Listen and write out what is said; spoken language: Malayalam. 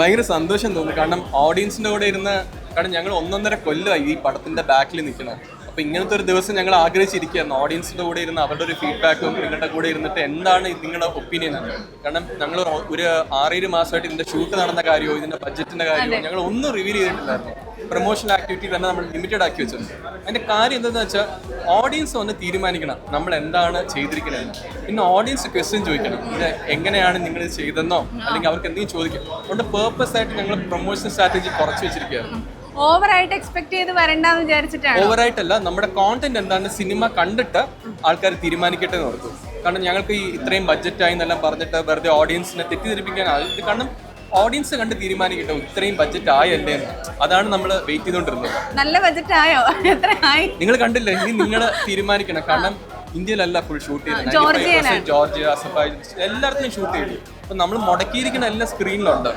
ഭയങ്കര സന്തോഷം തോന്നുന്നു. കാരണം ഓഡിയൻസിന്റെ കൂടെ ഇരുന്ന്, കാരണം ഞങ്ങൾ 1.5 കൊല്ലമായി ഈ പടത്തിന്റെ ബാക്കിൽ നിൽക്കുന്നത്. അപ്പൊ ഇങ്ങനത്തെ ഒരു ദിവസം ഞങ്ങൾ ആഗ്രഹിച്ചിരിക്കുകയായിരുന്നു, ഓഡിയൻസിന്റെ കൂടെ ഇരുന്ന് അവരുടെ ഒരു ഫീഡ്ബാക്കും നിങ്ങളുടെ കൂടെ ഇരുന്നിട്ട് എന്താണ് നിങ്ങളുടെ ഒപ്പീനിയൻ എന്ന്. കാരണം ഞങ്ങൾ ഒരു 6-7 മാസമായിട്ട് ഇതിന്റെ ഷൂട്ട് നടന്ന കാര്യമോ ഇതിന്റെ ബഡ്ജറ്റിന്റെ കാര്യമോ ഞങ്ങൾ ഒന്നും റിവീൽ ചെയ്തിട്ടില്ലായിരുന്നു. പ്രൊമോഷണൽ ആക്ടിവിറ്റി തന്നെ നമ്മൾ ലിമിറ്റഡ് ആക്കി വെച്ചിട്ടുണ്ട്. അതിന്റെ കാര്യം എന്താണെന്ന് വെച്ചാൽ ഓഡിയൻസ് വന്ന് തീരുമാനിക്കണം നമ്മൾ എന്താണ് ചെയ്തിരിക്കണമെന്ന്. പിന്നെ ഓഡിയൻസ് ക്വസ്റ്റ്യൻ ചോദിക്കണം, ഇത് എങ്ങനെയാണ് നിങ്ങൾ ചെയ്തെന്നോ അല്ലെങ്കിൽ അവർക്ക് എന്തെങ്കിലും ചോദിക്കും. അതുകൊണ്ട് പേർപ്പസ് ആയിട്ട് ഞങ്ങൾ പ്രൊമോഷൻ സ്ട്രാറ്റജി കുറച്ച് വെച്ചിരിക്കുകയാണ്. ഓവറായിട്ട് എക്സ്പെക്ട് ചെയ്ത് വരണ്ടെന്ന് വിചാരിച്ചിട്ടാണ്. ഓവറായിട്ടല്ല, നമ്മുടെ കോണ്ടന്റ് എന്താണ് സിനിമ കണ്ടിട്ട് ആൾക്കാർ തീരുമാനിക്കട്ടെ എന്ന് ഓർത്തു. കാരണം ഞങ്ങൾക്ക് ഈ ഇത്രയും ബഡ്ജറ്റായി എന്നെല്ലാം പറഞ്ഞിട്ട് വെറുതെ ഓഡിയൻസിനെ തെറ്റിദ്ധരിപ്പിക്കാനാണ്. കാരണം ഓഡിയൻസ് കണ്ട് തീരുമാനിക്കട്ടെ ഇത്രയും ബഡ്ജറ്റ് ആയല്ലേ എന്ന്. അതാണ് നമ്മൾ വെയിറ്റ് ചെയ്തോണ്ടിരുന്നത്. നല്ല ബഡ്ജറ്റ് ആയോ? എത്ര ആയി? നിങ്ങൾ കണ്ടില്ലേ, ഇനി നിങ്ങൾ തീരുമാനിക്കണം. കാരണം ഇന്ത്യയിലല്ല ഫുൾ ഷൂട്ട് ചെയ്തത്, ജോർജിയ, അസർബൈജാൻ എല്ലായിടത്തും ഷൂട്ട് ചെയ്തു. അപ്പൊ നമ്മൾ മുടക്കിയിരിക്കുന്ന എല്ലാ സ്ക്രീനിലുണ്ട്.